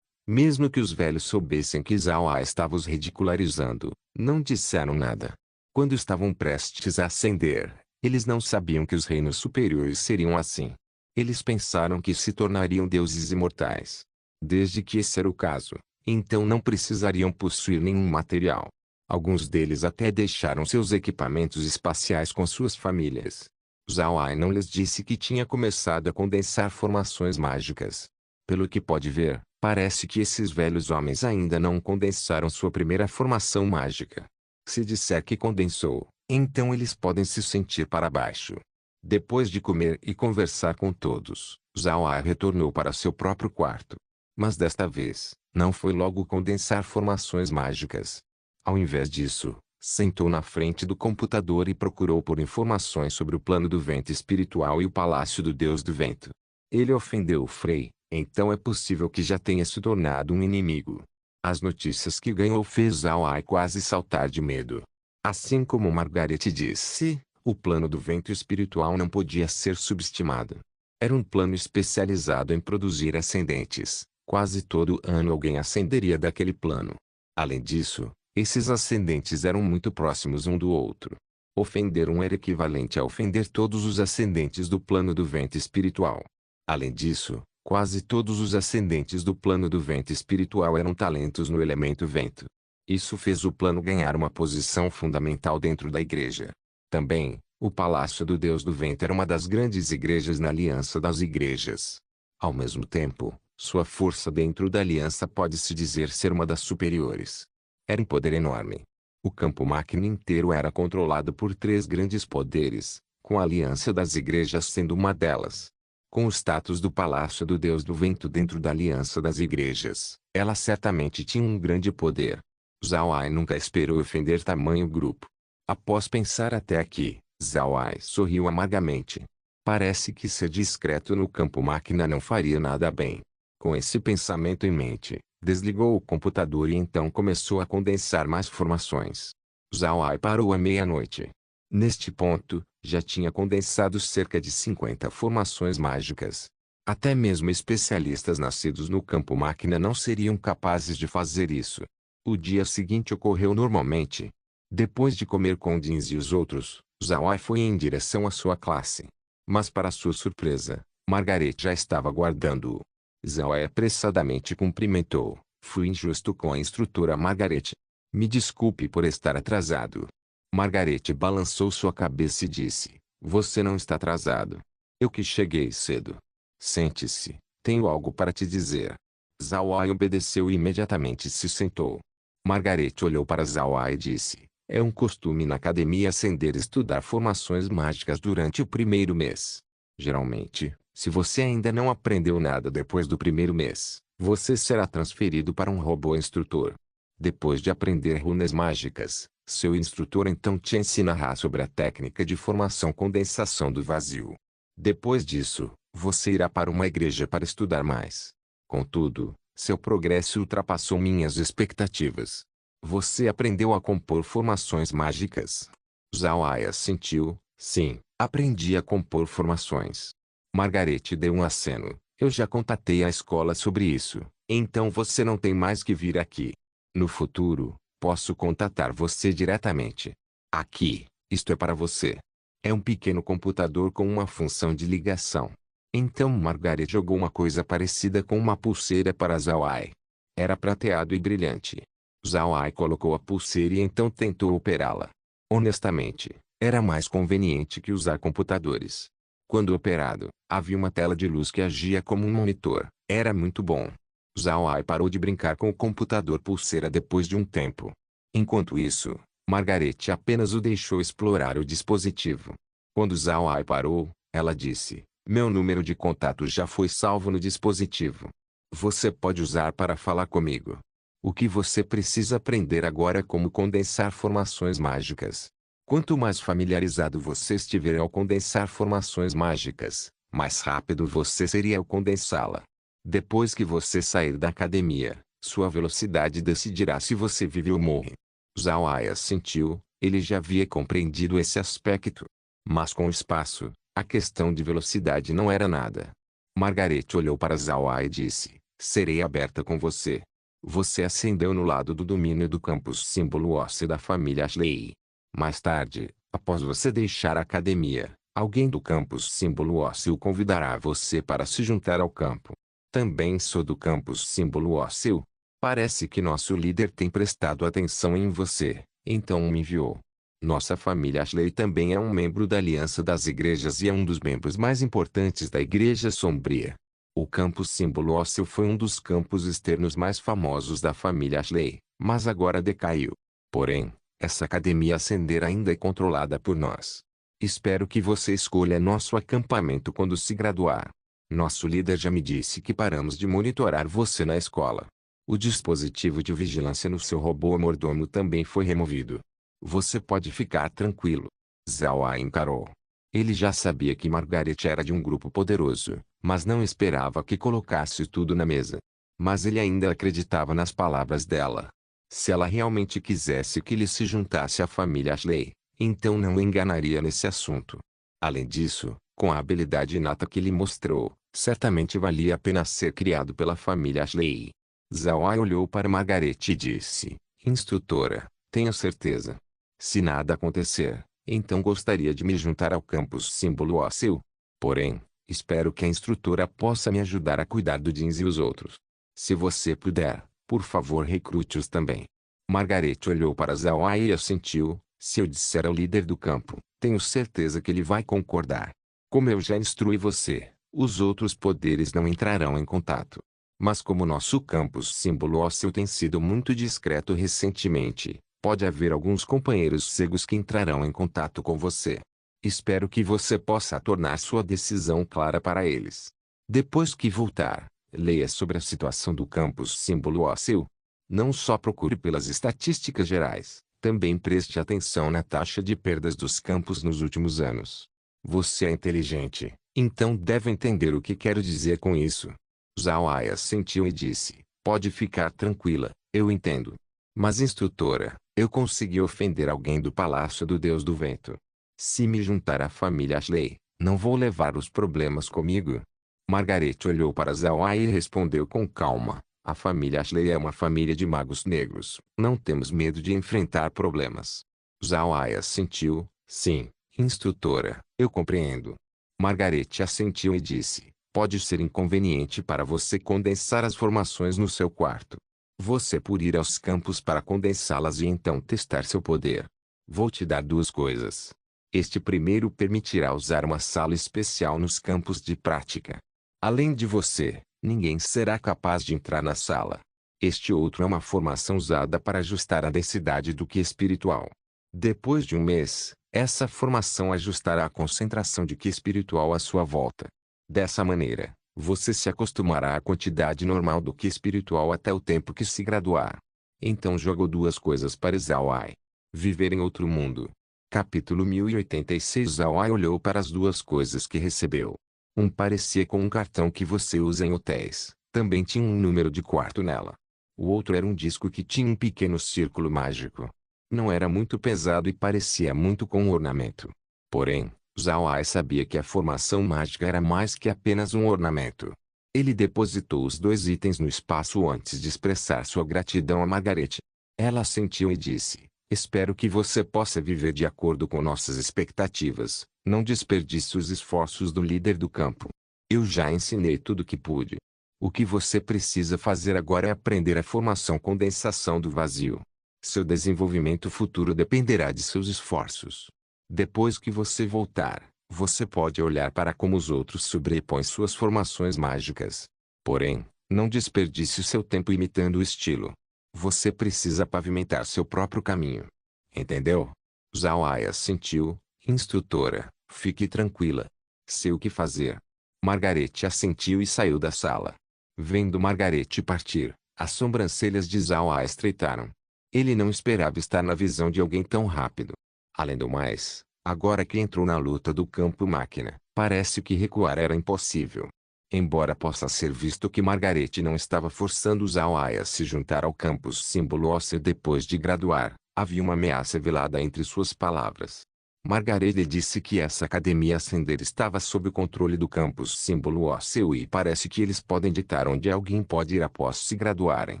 Speaker 1: Mesmo que os velhos soubessem que Zhao Ai estava os ridicularizando, não disseram nada. Quando estavam prestes a ascender, eles não sabiam que os reinos superiores seriam assim. Eles pensaram que se tornariam deuses imortais. Desde que esse era o caso, então não precisariam possuir nenhum material. Alguns deles até deixaram seus equipamentos espaciais com suas famílias. Zhao Ai não lhes disse que tinha começado a condensar formações mágicas. Pelo que pode ver, parece que esses velhos homens ainda não condensaram sua primeira formação mágica. Se disser que condensou, então eles podem se sentir para baixo. Depois de comer e conversar com todos, Zhao Ai retornou para seu próprio quarto. Mas desta vez, não foi logo condensar formações mágicas. Ao invés disso, sentou na frente do computador e procurou por informações sobre o plano do vento espiritual e o palácio do Deus do Vento. Ele ofendeu o Frei, então é possível que já tenha se tornado um inimigo. As notícias que ganhou fez Zhao Ai quase saltar de medo. Assim como Margaret disse, o plano do vento espiritual não podia ser subestimado. Era um plano especializado em produzir ascendentes. Quase todo ano alguém ascenderia daquele plano. Além disso, esses ascendentes eram muito próximos um do outro. Ofender um era equivalente a ofender todos os ascendentes do plano do vento espiritual. Além disso, quase todos os ascendentes do plano do vento espiritual eram talentos no elemento vento. Isso fez o plano ganhar uma posição fundamental dentro da igreja. Também, o Palácio do Deus do Vento era uma das grandes igrejas na Aliança das Igrejas. Ao mesmo tempo, sua força dentro da aliança pode-se dizer ser uma das superiores. Era um poder enorme. O campo máquina inteiro era controlado por três grandes poderes, com a aliança das igrejas sendo uma delas. Com o status do Palácio do Deus do Vento dentro da aliança das igrejas, ela certamente tinha um grande poder. Zhao Ai nunca esperou ofender tamanho grupo. Após pensar até aqui, Zhao Ai sorriu amargamente. Parece que ser discreto no campo máquina não faria nada bem. Com esse pensamento em mente, desligou o computador e então começou a condensar mais formações. Zhao Ai parou à meia-noite. Neste ponto, já tinha condensado cerca de 50 formações mágicas. Até mesmo especialistas nascidos no campo máquina não seriam capazes de fazer isso. O dia seguinte ocorreu normalmente. Depois de comer com Dins e os outros, Zhao Ai foi em direção à sua classe. Mas para sua surpresa, Margaret já estava aguardando-o. Zhao Ai apressadamente cumprimentou. Fui injusto com a instrutora Margaret. Me desculpe por estar atrasado. Margaret balançou sua cabeça e disse, você não está atrasado. Eu que cheguei cedo. Sente-se, tenho algo para te dizer. Zhao Ai obedeceu e imediatamente se sentou. Margaret olhou para Zhao Ai e disse, é um costume na academia ascender e estudar formações mágicas durante o primeiro mês. Geralmente, se você ainda não aprendeu nada depois do primeiro mês, você será transferido para um robô instrutor. Depois de aprender runas mágicas, seu instrutor então te ensinará sobre a técnica de formação-condensação do vazio. Depois disso, você irá para uma igreja para estudar mais. Contudo, seu progresso ultrapassou minhas expectativas. Você aprendeu a compor formações mágicas? Zhao Ai assentiu, sim, aprendi a compor formações. Margaret deu um aceno, eu já contatei a escola sobre isso, então você não tem mais que vir aqui. No futuro, posso contatar você diretamente. Aqui, isto é para você. É um pequeno computador com uma função de ligação. Então Margaret jogou uma coisa parecida com uma pulseira para Zhao Ai. Era prateado e brilhante. Zhao Ai colocou a pulseira e então tentou operá-la. Honestamente, era mais conveniente que usar computadores. Quando operado, havia uma tela de luz que agia como um monitor. Era muito bom. Zhao Ai parou de brincar com o computador pulseira depois de um tempo. Enquanto isso, Margaret apenas o deixou explorar o dispositivo. Quando Zhao Ai parou, ela disse, meu número de contato já foi salvo no dispositivo. Você pode usar para falar comigo. O que você precisa aprender agora é como condensar formações mágicas. Quanto mais familiarizado você estiver ao condensar formações mágicas, mais rápido você seria ao condensá-la. Depois que você sair da academia, sua velocidade decidirá se você vive ou morre. Zhao Ai assentiu, ele já havia compreendido esse aspecto. Mas com o espaço, a questão de velocidade não era nada. Margaret olhou para Zhao Ai e disse, serei aberta com você. Você ascendeu no lado do domínio do campus símbolo ósseo da família Ashley. Mais tarde, após você deixar a academia, alguém do campus símbolo ósseo convidará você para se juntar ao campo. Também sou do campus símbolo ósseo. Parece que nosso líder tem prestado atenção em você, então me enviou. Nossa família Ashley também é um membro da Aliança das Igrejas e é um dos membros mais importantes da Igreja Sombria. O campus símbolo ósseo foi um dos campos externos mais famosos da família Ashley, mas agora decaiu. Porém, essa academia ascender ainda é controlada por nós. Espero que você escolha nosso acampamento quando se graduar. Nosso líder já me disse que paramos de monitorar você na escola. O dispositivo de vigilância no seu robô mordomo também foi removido. Você pode ficar tranquilo. Zhao Ai encarou. Ele já sabia que Margaret era de um grupo poderoso, mas não esperava que colocasse tudo na mesa. Mas ele ainda acreditava nas palavras dela. Se ela realmente quisesse que ele se juntasse à família Ashley, então não o enganaria nesse assunto. Além disso, com a habilidade inata que lhe mostrou, certamente valia a pena ser criado pela família Ashley. Zhao Ai olhou para Margaret e disse, instrutora, tenho certeza. Se nada acontecer, então gostaria de me juntar ao campus símbolo ósseo. Porém, espero que a instrutora possa me ajudar a cuidar do Jeans e os outros. Se você puder, por favor recrute-os também. Margaret olhou para Zhao Ai e assentiu, se eu disser ao líder do campo, tenho certeza que ele vai concordar. Como eu já instruí você, os outros poderes não entrarão em contato. Mas como nosso campus símbolo ósseo tem sido muito discreto recentemente, pode haver alguns companheiros cegos que entrarão em contato com você. Espero que você possa tornar sua decisão clara para eles. Depois que voltar, leia sobre a situação do campus símbolo ósseo. Não só procure pelas estatísticas gerais, também preste atenção na taxa de perdas dos campos nos últimos anos. Você é inteligente, então deve entender o que quero dizer com isso. Zhao Ai assentiu e disse, pode ficar tranquila, eu entendo. Mas instrutora, eu consegui ofender alguém do Palácio do Deus do Vento. Se me juntar à família Ashley, não vou levar os problemas comigo? Margaret olhou para Zhao Ai e respondeu com calma, a família Ashley é uma família de magos negros, não temos medo de enfrentar problemas. Zhao Ai assentiu, sim, instrutora, eu compreendo. Margaret assentiu e disse, pode ser inconveniente para você condensar as formações no seu quarto. Você por ir aos campos para condensá-las e então testar seu poder. Vou te dar duas coisas. Este primeiro permitirá usar uma sala especial nos campos de prática. Além de você, ninguém será capaz de entrar na sala. Este outro é uma formação usada para ajustar a densidade do ki espiritual. Depois de um mês, essa formação ajustará a concentração de ki espiritual à sua volta. Dessa maneira, você se acostumará à quantidade normal do ki espiritual até o tempo que se graduar. Então jogou duas coisas para Zhao Ai. Viver em outro mundo. Capítulo 1086. Zhao Ai olhou para as duas coisas que recebeu. Um parecia com um cartão que você usa em hotéis, também tinha um número de quarto nela. O outro era um disco que tinha um pequeno círculo mágico. Não era muito pesado e parecia muito com um ornamento. Porém, Zhao Ai sabia que a formação mágica era mais que apenas um ornamento. Ele depositou os dois itens no espaço antes de expressar sua gratidão a Margaret. Ela assentiu e disse, espero que você possa viver de acordo com nossas expectativas, não desperdice os esforços do líder do campo. Eu já ensinei tudo o que pude. O que você precisa fazer agora é aprender a formação condensação do vazio. Seu desenvolvimento futuro dependerá de seus esforços. Depois que você voltar, você pode olhar para como os outros sobrepõem suas formações mágicas. Porém, não desperdice seu tempo imitando o estilo. Você precisa pavimentar seu próprio caminho. Entendeu? Zhao Ai assentiu, instrutora, fique tranquila. Sei o que fazer. Margaret assentiu e saiu da sala. Vendo Margaret partir, as sobrancelhas de Zhao Ai estreitaram. Ele não esperava estar na visão de alguém tão rápido. Além do mais, agora que entrou na luta do campo-máquina, parece que recuar era impossível. Embora possa ser visto que Margaret não estava forçando Zhao Ai a se juntar ao campus símbolo ósseo depois de graduar, havia uma ameaça velada entre suas palavras. Margaret lhe disse que essa academia Ascender estava sob o controle do campus símbolo ósseo e parece que eles podem ditar onde alguém pode ir após se graduarem.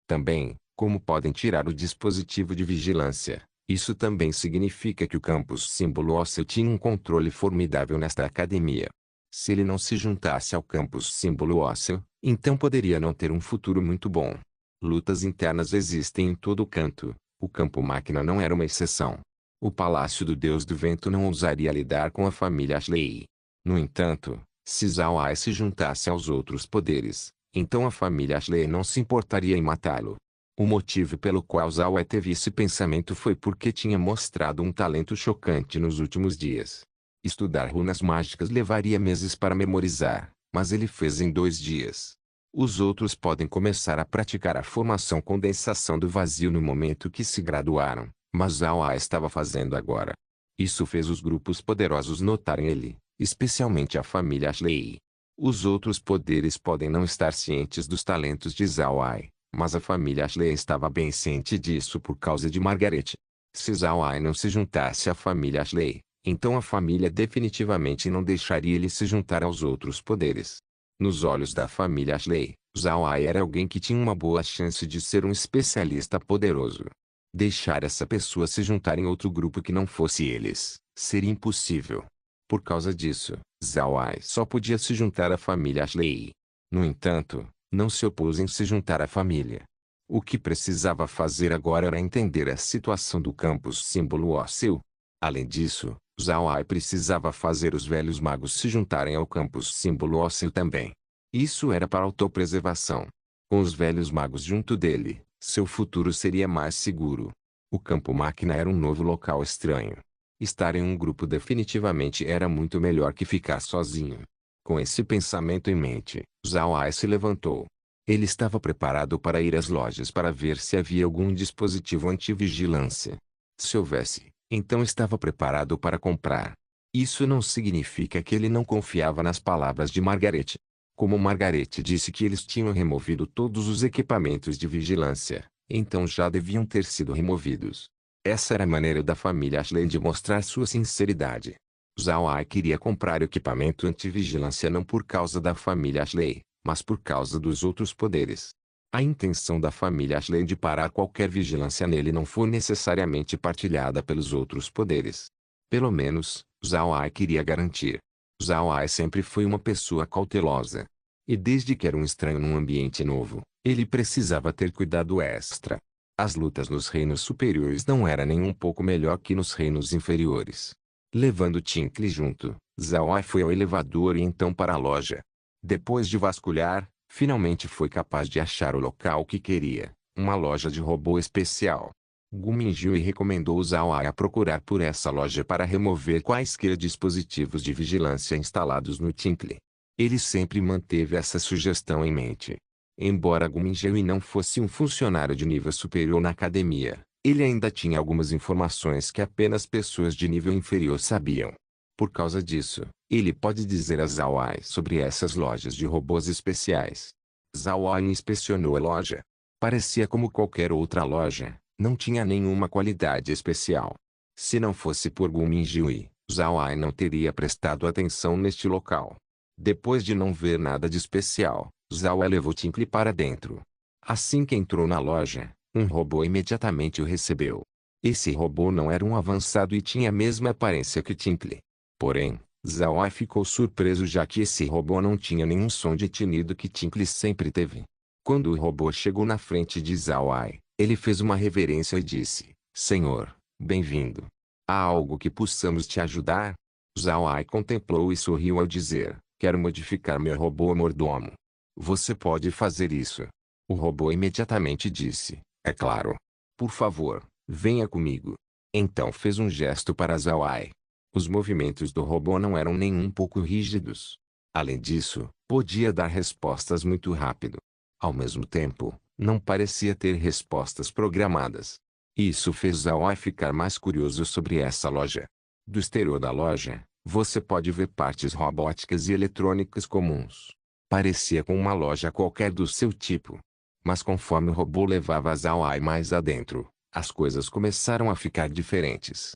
Speaker 1: Também, como podem tirar o dispositivo de vigilância. Isso também significa que o campus símbolo ósseo tinha um controle formidável nesta academia. Se ele não se juntasse ao campus símbolo ósseo, então poderia não ter um futuro muito bom. Lutas internas existem em todo canto. O campo máquina não era uma exceção. O Palácio do Deus do Vento não ousaria lidar com a família Ashley. No entanto, se Zhao Ai se juntasse aos outros poderes, então a família Ashley não se importaria em matá-lo. O motivo pelo qual Zhao Ai teve esse pensamento foi porque tinha mostrado um talento chocante nos últimos dias. Estudar runas mágicas levaria meses para memorizar, mas ele fez em 2 dias. Os outros podem começar a praticar a formação condensação do vazio no momento que se graduaram, mas Zhao Ai estava fazendo agora. Isso fez os grupos poderosos notarem ele, especialmente a família Ashley. Os outros poderes podem não estar cientes dos talentos de Zhao Ai, mas a família Ashley estava bem ciente disso por causa de Margaret. Se Zhao Ai não se juntasse à família Ashley, então a família definitivamente não deixaria ele se juntar aos outros poderes. Nos olhos da família Ashley, Zhao Ai era alguém que tinha uma boa chance de ser um especialista poderoso. Deixar essa pessoa se juntar em outro grupo que não fosse eles, seria impossível. Por causa disso, Zhao Ai só podia se juntar à família Ashley. No entanto, não se opôs em se juntar à família. O que precisava fazer agora era entender a situação do campus símbolo ósseo. Além disso, Zhao Ai precisava fazer os velhos magos se juntarem ao campus símbolo ósseo também. Isso era para autopreservação. Com os velhos magos junto dele, seu futuro seria mais seguro. O campo máquina era um novo local estranho. Estar em um grupo definitivamente era muito melhor que ficar sozinho. Com esse pensamento em mente, Zhao Ai se levantou. Ele estava preparado para ir às lojas para ver se havia algum dispositivo anti-vigilância. Se houvesse, então estava preparado para comprar. Isso não significa que ele não confiava nas palavras de Margaret. Como Margaret disse que eles tinham removido todos os equipamentos de vigilância, então já deviam ter sido removidos. Essa era a maneira da família Ashley de mostrar sua sinceridade. Zhao Ai queria comprar equipamento anti-vigilância não por causa da família Ashley, mas por causa dos outros poderes. A intenção da família Ashley de parar qualquer vigilância nele não foi necessariamente partilhada pelos outros poderes. Pelo menos, Zhao Ai queria garantir. Zhao Ai sempre foi uma pessoa cautelosa. E desde que era um estranho num ambiente novo, ele precisava ter cuidado extra. As lutas nos reinos superiores não eram nem um pouco melhor que nos reinos inferiores. Levando Tinkle junto, Zhao Ai foi ao elevador e então para a loja. Depois de vasculhar, finalmente foi capaz de achar o local que queria, uma loja de robô especial. Gu Minjiu recomendou Zhao Ai a procurar por essa loja para remover quaisquer dispositivos de vigilância instalados no Tinkle. Ele sempre manteve essa sugestão em mente. Embora Gu Minjiu não fosse um funcionário de nível superior na academia, ele ainda tinha algumas informações que apenas pessoas de nível inferior sabiam. Por causa disso, ele pode dizer a Zhao Ai sobre essas lojas de robôs especiais. Zhao Ai inspecionou a loja. Parecia como qualquer outra loja, não tinha nenhuma qualidade especial. Se não fosse por Gu Minjiu, Zhao Ai não teria prestado atenção neste local. Depois de não ver nada de especial, Zhao Ai levou Tinkle para dentro. Assim que entrou na loja, um robô imediatamente o recebeu. Esse robô não era um avançado e tinha a mesma aparência que Tinkle. Porém, Zhao Ai ficou surpreso já que esse robô não tinha nenhum som de tinido que Tinkle sempre teve. Quando o robô chegou na frente de Zhao Ai, ele fez uma reverência e disse: Senhor, bem-vindo. Há algo que possamos te ajudar? Zhao Ai contemplou e sorriu ao dizer: Quero modificar meu robô mordomo. Você pode fazer isso. O robô imediatamente disse: É claro. Por favor, venha comigo. Então fez um gesto para Zhao Ai. Os movimentos do robô não eram nem um pouco rígidos. Além disso, podia dar respostas muito rápido. Ao mesmo tempo, não parecia ter respostas programadas. Isso fez Zhao Ai ficar mais curioso sobre essa loja. Do exterior da loja, você pode ver partes robóticas e eletrônicas comuns. Parecia com uma loja qualquer do seu tipo. Mas conforme o robô levava Zhao Ai mais adentro, as coisas começaram a ficar diferentes.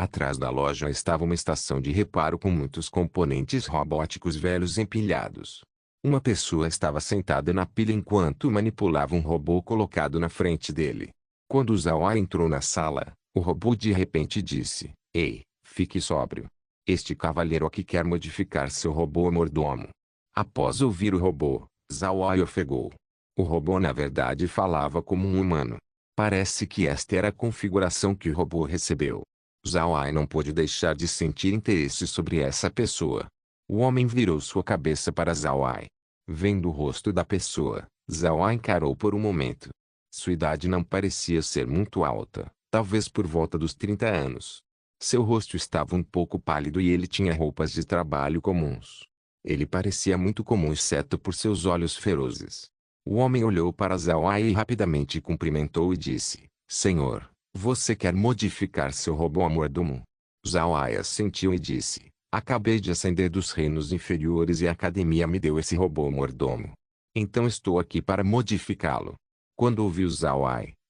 Speaker 1: Atrás da loja estava uma estação de reparo com muitos componentes robóticos velhos empilhados. Uma pessoa estava sentada na pilha enquanto manipulava um robô colocado na frente dele. Quando Zhao entrou na sala, o robô de repente disse: "Ei, fique sóbrio. Este cavalheiro aqui quer modificar seu robô mordomo." Após ouvir o robô, Zhao ofegou. O robô na verdade falava como um humano. Parece que esta era a configuração que o robô recebeu. Zhao não pôde deixar de sentir interesse sobre essa pessoa. O homem virou sua cabeça para Zhao. Vendo o rosto da pessoa, Zhao encarou por um momento. Sua idade não parecia ser muito alta, talvez por volta dos 30 anos. Seu rosto estava um pouco pálido e ele tinha roupas de trabalho comuns. Ele parecia muito comum exceto por seus olhos ferozes. O homem olhou para Zhao e rapidamente cumprimentou e disse: "Senhor, você quer modificar seu robô mordomo?" Zhao assentiu e disse: "Acabei de ascender dos reinos inferiores e a academia me deu esse robô mordomo. Então estou aqui para modificá-lo." Quando ouviu Zhao,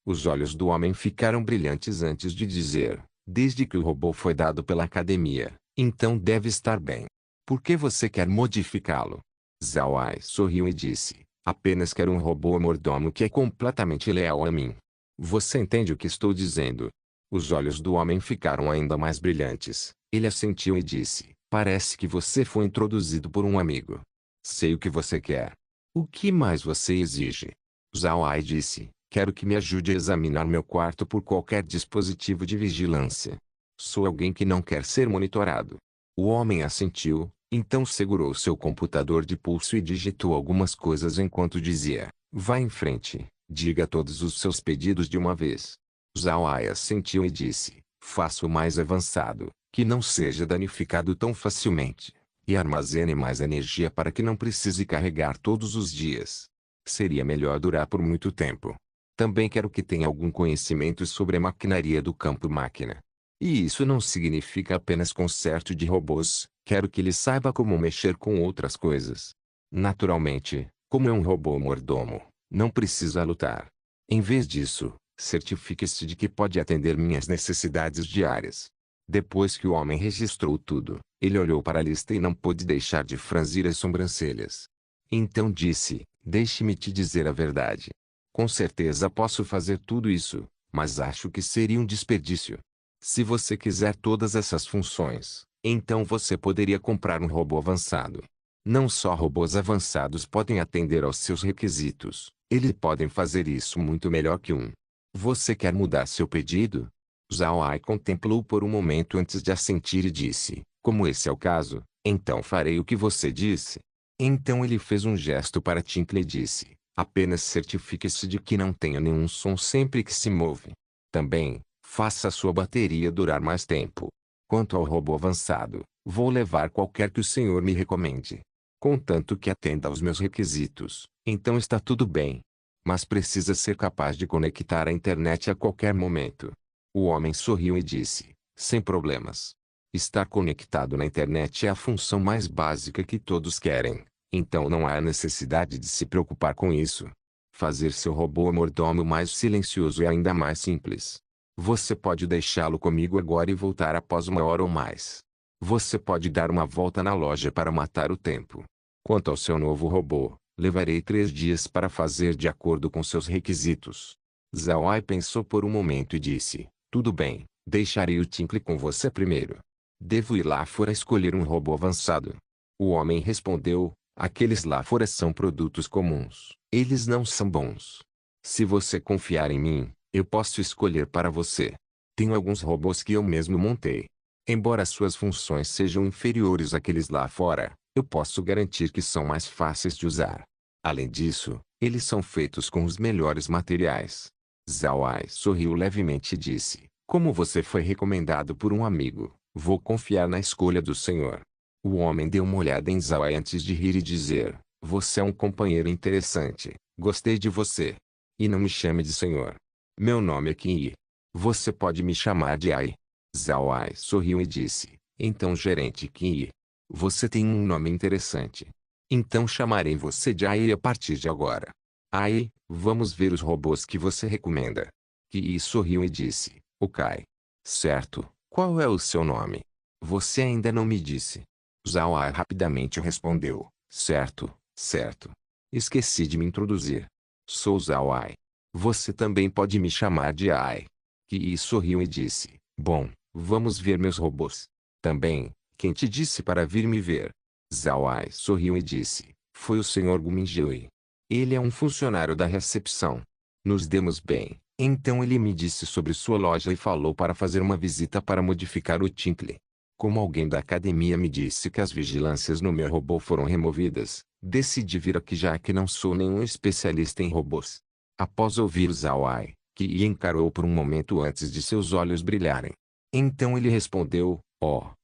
Speaker 1: os olhos do homem ficaram brilhantes antes de dizer: "Desde que o robô foi dado pela academia, então deve estar bem. Por que você quer modificá-lo?" Zhao sorriu e disse: "Apenas quero um robô mordomo que é completamente leal a mim." "Você entende o que estou dizendo?" Os olhos do homem ficaram ainda mais brilhantes. Ele assentiu e disse: "Parece que você foi introduzido por um amigo. Sei o que você quer. O que mais você exige?" Zhao disse: "Quero que me ajude a examinar meu quarto por qualquer dispositivo de vigilância. Sou alguém que não quer ser monitorado." O homem assentiu, então segurou seu computador de pulso e digitou algumas coisas enquanto dizia: "Vá em frente, diga todos os seus pedidos de uma vez." Zhao assentiu e disse: "Faça o mais avançado, que não seja danificado tão facilmente, e armazene mais energia para que não precise carregar todos os dias. Seria melhor durar por muito tempo. Também quero que tenha algum conhecimento sobre a maquinaria do campo máquina. E isso não significa apenas conserto de robôs, quero que ele saiba como mexer com outras coisas. Naturalmente, como é um robô mordomo, não precisa lutar. Em vez disso, certifique-se de que pode atender minhas necessidades diárias." Depois que o homem registrou tudo, ele olhou para a lista e não pôde deixar de franzir as sobrancelhas. Então disse: "Deixe-me te dizer a verdade. Com certeza posso fazer tudo isso, mas acho que seria um desperdício. Se você quiser todas essas funções, então você poderia comprar um robô avançado. Não só robôs avançados podem atender aos seus requisitos, eles podem fazer isso muito melhor que um. Você quer mudar seu pedido?" Zhao contemplou por um momento antes de assentir e disse: "Como esse é o caso, então farei o que você disse." Então ele fez um gesto para Tinkle e disse: "Apenas certifique-se de que não tenha nenhum som sempre que se move. Também, faça a sua bateria durar mais tempo. Quanto ao robô avançado, vou levar qualquer que o senhor me recomende. Contanto que atenda aos meus requisitos, então está tudo bem. Mas precisa ser capaz de conectar à internet a qualquer momento." O homem sorriu e disse: "Sem problemas. Estar conectado na internet é a função mais básica que todos querem, então não há necessidade de se preocupar com isso. Fazer seu robô mordomo mais silencioso é ainda mais simples. Você pode deixá-lo comigo agora e voltar após 1 hora ou mais. Você pode dar uma volta na loja para matar o tempo. Quanto ao seu novo robô, levarei 3 dias para fazer de acordo com seus requisitos." Zhao pensou por um momento e disse: "Tudo bem, deixarei o Tinkle com você primeiro. Devo ir lá fora escolher um robô avançado." O homem respondeu: "Aqueles lá fora são produtos comuns, eles não são bons. Se você confiar em mim, eu posso escolher para você. Tenho alguns robôs que eu mesmo montei. Embora suas funções sejam inferiores àqueles lá fora, eu posso garantir que são mais fáceis de usar. Além disso, eles são feitos com os melhores materiais." Zhao sorriu levemente e disse: "Como você foi recomendado por um amigo, vou confiar na escolha do senhor." O homem deu uma olhada em Zhao antes de rir e dizer: "Você é um companheiro interessante, gostei de você. E não me chame de senhor. Meu nome é Qin. Você pode me chamar de Ai." Zhao sorriu e disse: "Então gerente Qin, você tem um nome interessante. Então chamarei você de Ai a partir de agora. Ai, vamos ver os robôs que você recomenda." Qin sorriu e disse: "Ok. Certo, Qual é o seu nome? Você ainda não me disse. Zhao Ai rapidamente respondeu. Certo, certo. Esqueci de me introduzir. Sou Zhao Ai. Você também pode me chamar de Ai. Qi sorriu e disse. Bom, vamos ver meus robôs. Também, quem te disse para vir me ver? Zhao Ai sorriu e disse. Foi o Sr. Gu Mingjue. Ele é um funcionário da recepção. Nos demos bem, então ele me disse sobre sua loja e falou para fazer uma visita para modificar o Tinkle. Como alguém da academia me disse que as vigilâncias no meu robô foram removidas, decidi vir aqui já que não sou nenhum especialista em robôs. Após ouvir Zhao Ai, Qi encarou por um momento antes de seus olhos brilharem. Então ele respondeu,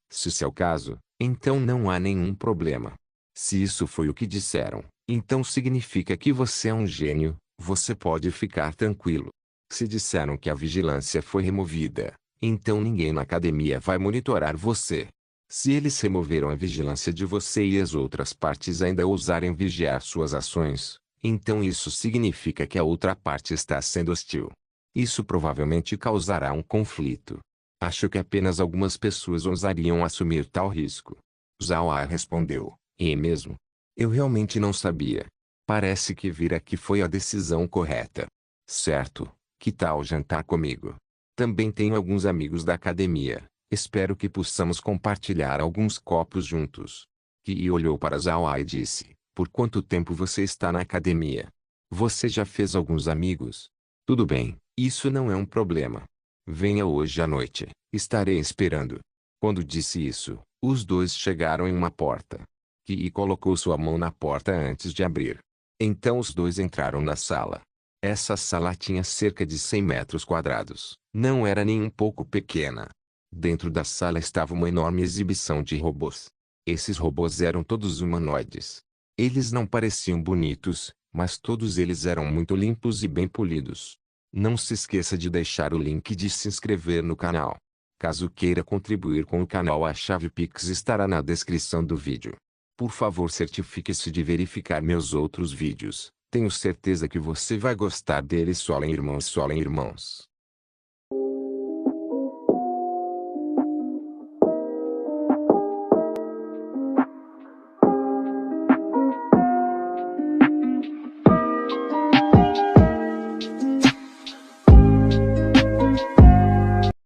Speaker 1: se esse é o caso, então não há nenhum problema. Se isso foi o que disseram, então significa que você é um gênio, você pode ficar tranquilo. Se disseram que a vigilância foi removida, então ninguém na academia vai monitorar você. Se eles removeram a vigilância de você e as outras partes ainda ousarem vigiar suas ações, então isso significa que a outra parte está sendo hostil. Isso provavelmente causará um conflito. Acho que apenas algumas pessoas ousariam assumir tal risco. Zhao Ai respondeu, e mesmo? Eu realmente não sabia. Parece que vir aqui foi a decisão correta. Certo, que tal jantar comigo? Também tenho alguns amigos da academia. Espero que possamos compartilhar alguns copos juntos. Qi olhou para Zhao Ai e disse, por quanto tempo você está na academia? Você já fez alguns amigos? Tudo bem, isso não é um problema. Venha hoje à noite, estarei esperando. Quando disse isso, os dois chegaram em uma porta. Qi colocou sua mão na porta antes de abrir. Então os dois entraram na sala. Essa sala tinha cerca de 100 metros quadrados. Não era nem um pouco pequena. Dentro da sala estava uma enorme exibição de robôs. Esses robôs eram todos humanoides. Eles não pareciam bonitos, mas todos eles eram muito limpos e bem polidos. Não se esqueça de deixar o link de se inscrever no canal. Caso queira contribuir com o canal, a chave Pix estará na descrição do vídeo. Por favor, certifique-se de verificar meus outros vídeos. Tenho certeza que você vai gostar deles. Solen irmãos, Solen irmãos.